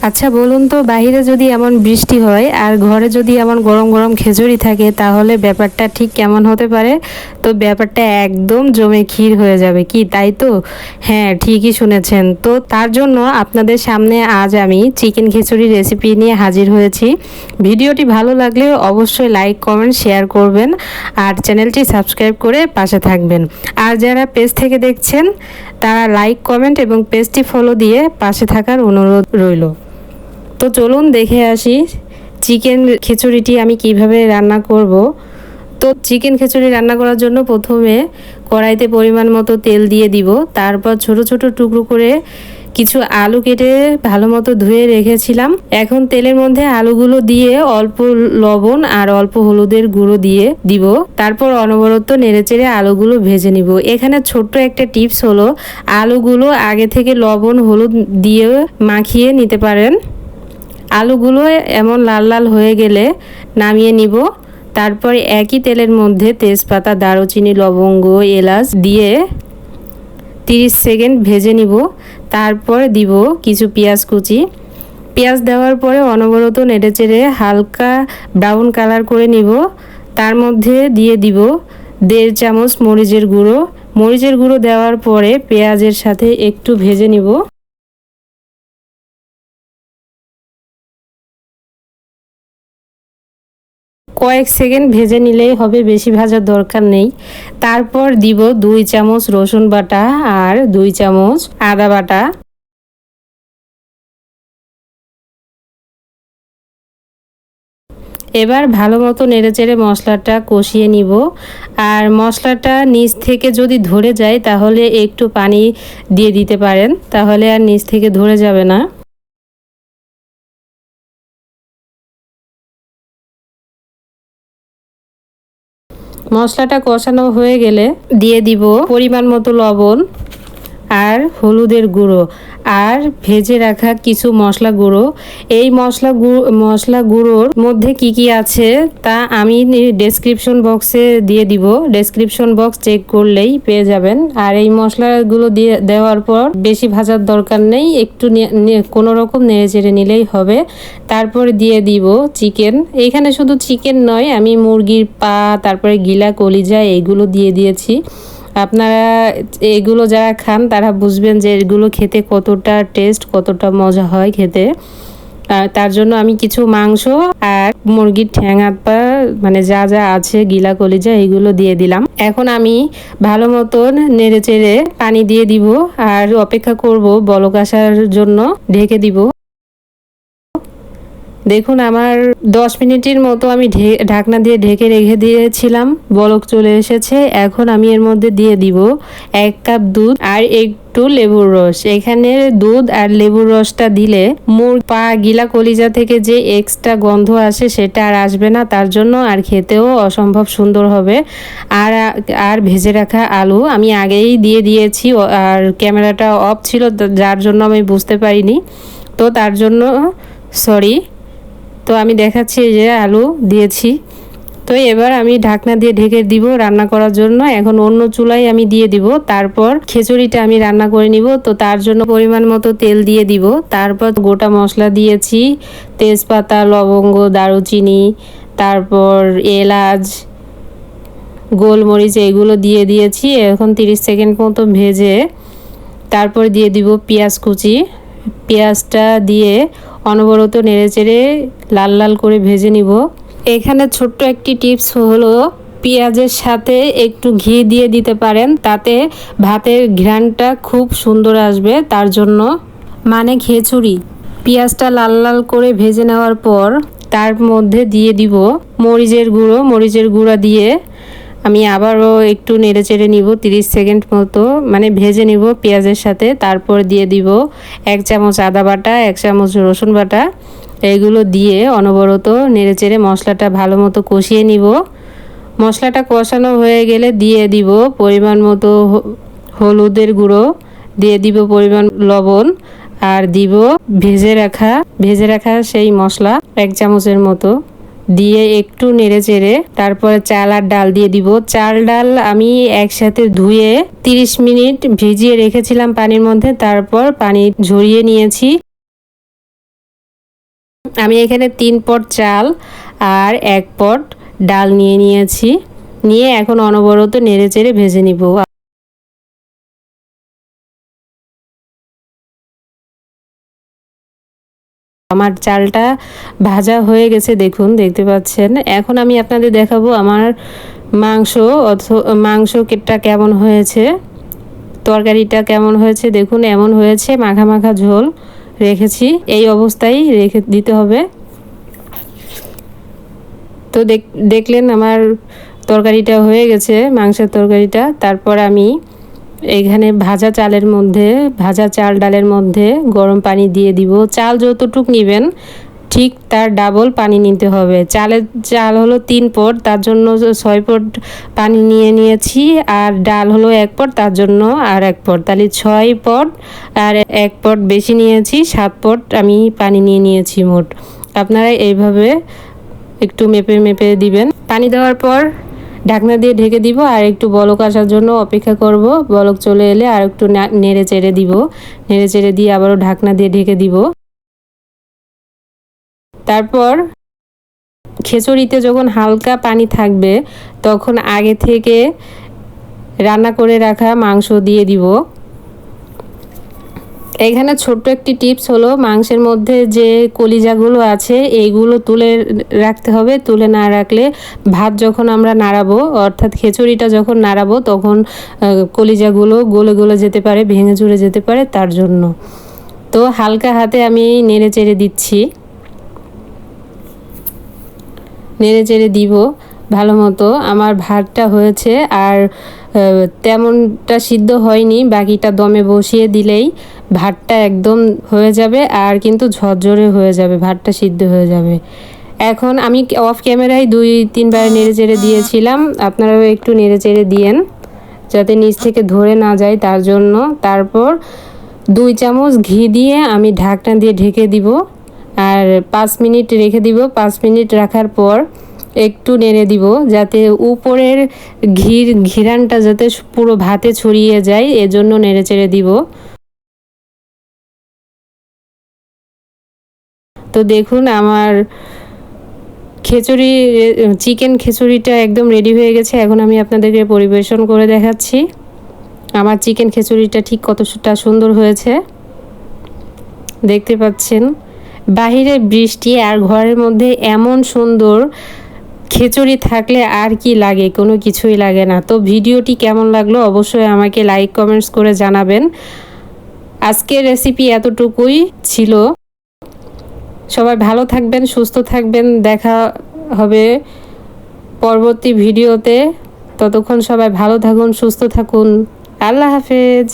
আচ্ছা বলুন তো, বাইরে যদি এমন বৃষ্টি হয় আর ঘরে যদি এমন গরম গরম খিচুড়ি থাকে তাহলে ব্যাপারটা ঠিক কেমন হতে পারে? তো ব্যাপারটা একদম জমে ক্ষীর হয়ে যাবে কি, তাই তো? হ্যাঁ, ঠিকই শুনেছেন। তো তার জন্য আপনাদের সামনে আজ আমি চিকেন খিচুড়ি রেসিপি নিয়ে হাজির হয়েছি। ভিডিওটি ভালো লাগলে অবশ্যই লাইক কমেন্ট শেয়ার করবেন আর চ্যানেলটি সাবস্ক্রাইব করে পাশে থাকবেন। আর যারা পেজ থেকে দেখছেন তারা লাইক কমেন্ট এবং পেজটি ফলো দিয়ে পাশে থাকার অনুরোধ রইল। তো চলুন দেখে আসি চিকেন খিচুড়িটি আমি কিভাবে রান্না করব। তো চিকেন খিচুড়ি রান্না করার জন্য প্রথমে কড়াইতে পরিমাণ মতো তেল দিয়ে দিব। তারপর ছোট ছোট টুকরো করে কিছু আলু কেটে ভালো মতো ধুয়ে রেখেছিলাম। এখন তেলের মধ্যে আলুগুলো দিয়ে অল্প লবণ আর অল্প হলুদের গুঁড়ো দিয়ে দিব। তারপর অনবরত নেড়েচেড়ে আলুগুলো ভেজে নিব। এখানে ছোট্ট একটা টিপস হলো, আলুগুলো আগে থেকে লবণ হলুদ দিয়ে মাখিয়ে নিতে পারেন। আলুগুলো এমন লাল লাল হয়ে গেলে নামিয়ে নিব। তারপর একই তেলের মধ্যে তেজপাতা, দারুচিনি, লবঙ্গ, এলাচ দিয়ে 30 সেকেন্ড ভেজে নিব। তারপর দিব কিছু পেঁয়াজ কুচি। পেঁয়াজ দেওয়ার পরে অনবরত নেড়েচেড়ে হালকা ব্রাউন কালার করে নিব। তার মধ্যে দিয়ে দিব 1.5 চামচ মরিচের গুঁড়ো। মরিচের গুঁড়ো দেওয়ার পরে পেঁয়াজের সাথে একটু ভেজে নিব। কয়েক সেকেন্ড ভেজে নিলেই হবে, বেশি ভাজার দরকার নেই। তারপর দিব 2 চামচ রসুন বাটা আর 2 চামচ আদা বাটা। এবার ভালো মতো নেড়েচেড়ে মশলাটা কষিয়ে নিব। আর মশলাটা নিচ থেকে যদি ধরে যায় তাহলে একটু পানি দিয়ে দিতে পারেন, তাহলে আর নিচ থেকে ধরে যাবে না। মশলাটা কষানো হয়ে গেলে দিয়ে দিব পরিমাণ মতো লবণ আর হলুদের গুঁড়ো আর ভেজে রাখা কিছু মশলা গুঁড়ো। এই মশলা গুঁড়োর মধ্যে কি কি আছে তা আমি ডেসক্রিপশন বক্সে দিয়ে দিব। ডেসক্রিপশন বক্স চেক করলেই পেয়ে যাবেন। আর এই মশলাগুলো দিয়ে দেওয়ার পর বেশি ভাজার দরকার নেই, একটু কোনো রকম নেড়ে চেড়ে নিলেই হবে। তারপর দিয়ে দিব চিকেন। এখানে শুধু চিকেন নয়, আমি মুরগির পা, তারপরে গিলা, কলিজা এইগুলো দিয়ে দিয়েছি। আপনারা এগুলো যারা খান তারা বুঝবেন যে এগুলো খেতে কতটা টেস্ট, কতটা মজা হয় খেতে। আর তার জন্য আমি কিছু মাংস আর মুরগির ঠ্যাং হাত পা মানে যা যা আছে গিলা কলিজা এগুলো দিয়ে দিলাম। এখন আমি ভালো মতন নেড়ে চেড়ে পানি দিয়ে দিব আর অপেক্ষা করব বলক আসার জন্য। ঢেকে দিব। দেখুন আমার 10 মিনিটের মতো আমি ঢাকনা দিয়ে ঢেকে রেখে দিয়েছিলাম, বলক চলে এসেছে। এখন আমি এর মধ্যে দিয়ে দিব 1 কাপ দুধ আর একটু লেবুর রস। এখানে দুধ আর লেবুর রসটা দিলে পা গিলা কলিজা থেকে যে এক্সট্রা গন্ধ আসে সেটা আর আসবে না, তার জন্য আর খেতেও অসম্ভব সুন্দর হবে। আর ভেজে রাখা আলু আমি আগেই দিয়ে দিয়েছি আর ক্যামেরাটা অফ ছিল, যার জন্য আমি বুঝতে পারিনি। তো তার জন্য সরি। তো আমি দেখাচ্ছি যে আলু দিয়েছি। তো এবার আমি ঢাকনা দিয়ে ঢেকে দিব রান্না করার জন্য। এখন অন্য চুলায় আমি দিয়ে দিব। তারপর খিচুড়িটা আমি রান্না করে নিব। তো তার জন্য পরিমাণ মতো তেল দিয়ে দিব। তারপর গোটা মশলা দিয়েছি, তেজপাতা, লবঙ্গ, দারুচিনি, তারপর এলাচ, গোলমরিচ এগুলো দিয়ে দিয়েছি। এখন 30 সেকেন্ড মতো ভেজে তারপর দিয়ে দিব পেঁয়াজ কুচি। পেঁয়াজটা দিয়ে অনবরত নেড়েচেড়ে লাল লাল করে ভেজে নিব। এখানে ছোট্ট একটি টিপস হলো, পেঁয়াজের সাথে একটু ঘি দিয়ে দিতে পারেন, তাতে ভাতের ঘ্রাণটা খুব সুন্দর আসবে। তার জন্য মানে খিচুড়ি পেঁয়াজটা লাল লাল করে ভেজে নেওয়ার পর তার মধ্যে দিয়ে দিব মরিচের গুঁড়ো। মরিচের গুঁড়া দিয়ে আমি আবারও একটু নেড়েচেড়ে নিব 30 সেকেন্ড মতো, মানে ভেজে নিব পেঁয়াজের সাথে। তারপর দিয়ে দিব 1 চামচ আদা বাটা, 1 চামচ রসুন বাটা। এগুলো দিয়ে অনবরত নেড়েচেড়ে মশলাটা ভালো মতো কষিয়ে নিব। মশলাটা কষানো হয়ে গেলে দিয়ে দিব পরিমাণ মতো হলুদের গুঁড়ো, দিয়ে দিব পরিমাণ লবণ আর দিব ভেজে রাখা সেই মশলা 1 চামচের মতো দিয়ে একটু নেড়ে চেড়ে তারপরে চাল আর ডাল দিয়ে দিব। চাল ডাল আমি একসাথে ধুয়ে 30 মিনিট ভিজিয়ে রেখেছিলাম পানির মধ্যে, তারপর পানি ঝরিয়ে নিয়েছি। আমি এখানে 3 পট চাল আর 1 পট ডাল নিয়েছি, নিয়ে এখন অনবরত নেড়েচেড়ে ভেজে নিব। আমার চালটা ভাজা হয়ে গেছে, দেখতে পাচ্ছেন। এখন আমি আপনাদের দেখাবো আমার মাংসটা কেমন হয়েছে, তরকারিটা কেমন হয়েছে। দেখুন এমন হয়েছে, মাখা মাখা ঝোল রেখেছি, এই অবস্থায় রেখে দিতে হবে। তো দেখলেন আমার তরকারিটা হয়ে গেছে, মাংসের তরকারিটা। তারপর আমি এখানে ভাজা চাল ডালের মধ্যে গরম পানি দিয়ে দিব। চাল যতটুক নেবেন ঠিক তার ডাবল পানি নিতে হবে। চাল হলো 3 পট, তার জন্য 6 পট পানি নিয়েছি, আর ডাল হলো 1 পট, তার জন্য আর 1 পট, তাহলে 6 পট আর 1 পট বেশি নিয়েছি, 7 পট আমি পানি নিয়েছি মোট। আপনারা এইভাবে একটু মেপে দিবেন। পানি দেওয়ার পর ঢাকনা দিয়ে ঢেকে দিব, আর একটু বলক আসার জন্য অপেক্ষা করব। বলক চলে এলে আর একটু নেড়ে চেড়ে দিয়ে আবারও ঢাকনা দিয়ে ঢেকে দিব। তারপর খিচুড়িতে যখন হালকা পানি থাকবে তখন আগে থেকে রান্না করে রাখা মাংস দিয়ে দিব। এখানে ছোট্ট একটি টিপস হলো, মাংসের মধ্যে যে কলিজাগুলো আছে এইগুলো তুলে রাখতে হবে। তুলে না রাখলে ভাত যখন আমরা নাড়াবো, অর্থাৎ খিচুড়িটা যখন নাড়াবো, তখন কলিজাগুলো গলে যেতে পারে, ভেঙে চুরে যেতে পারে, তার জন্য। তো হালকা হাতে আমি নেড়ে চেড়ে দিব ভালো মতো। আমার ভাতটা হয়েছে, আর তেমনটা সিদ্ধ হয়নি, বাকিটা দমে বসিয়ে দিলেই ভাতটা একদম হয়ে যাবে, আর কিন্তু ঝরঝরে হয়ে যাবে, ভাতটা সিদ্ধ হয়ে যাবে। এখন আমি অফ ক্যামেরায় 2-3 বার নেড়ে চেড়ে দিয়েছিলাম, আপনারাও একটু নেড়ে চেড়ে দিয়েন যাতে নিচ থেকে ধরে না যায়, তার জন্য। তারপর 2 চামচ ঘি দিয়ে আমি ঢাকনা দিয়ে ঢেকে দিব, আর 5 মিনিট রেখে দিব। 5 মিনিট রাখার পর একটু নেড়ে দিব যাতে উপরের ঘিরানটা যাতে পুরো ভাতে ছড়িয়ে যায়, এজন্য নেড়ে চেড়ে দিব। তো দেখুন আমার চিকেন খিচুড়িটা একদম রেডি হয়ে গেছে। এখন আমি আপনাদেরকে পরিবেশন করে দেখাচ্ছি আমার চিকেন খিচুড়িটা ঠিক কতটা সুন্দর হয়েছে, দেখতে পাচ্ছেন। বাহিরে বৃষ্টি আর ঘরের মধ্যে এমন সুন্দর খিচুড়ি থাকলে আর কি লাগে, কোনো কিছুই লাগে না। তো ভিডিওটি কেমন লাগলো অবশ্যই আমাকে লাইক কমেন্টস করে জানাবেন। আজকের রেসিপি এতটুকুই ছিল। সবাই ভালো থাকবেন, সুস্থ থাকবেন। দেখা হবে পরবর্তী ভিডিওতে। ততক্ষণ সবাই ভালো থাকুন, সুস্থ থাকুন। আল্লাহ হাফেজ।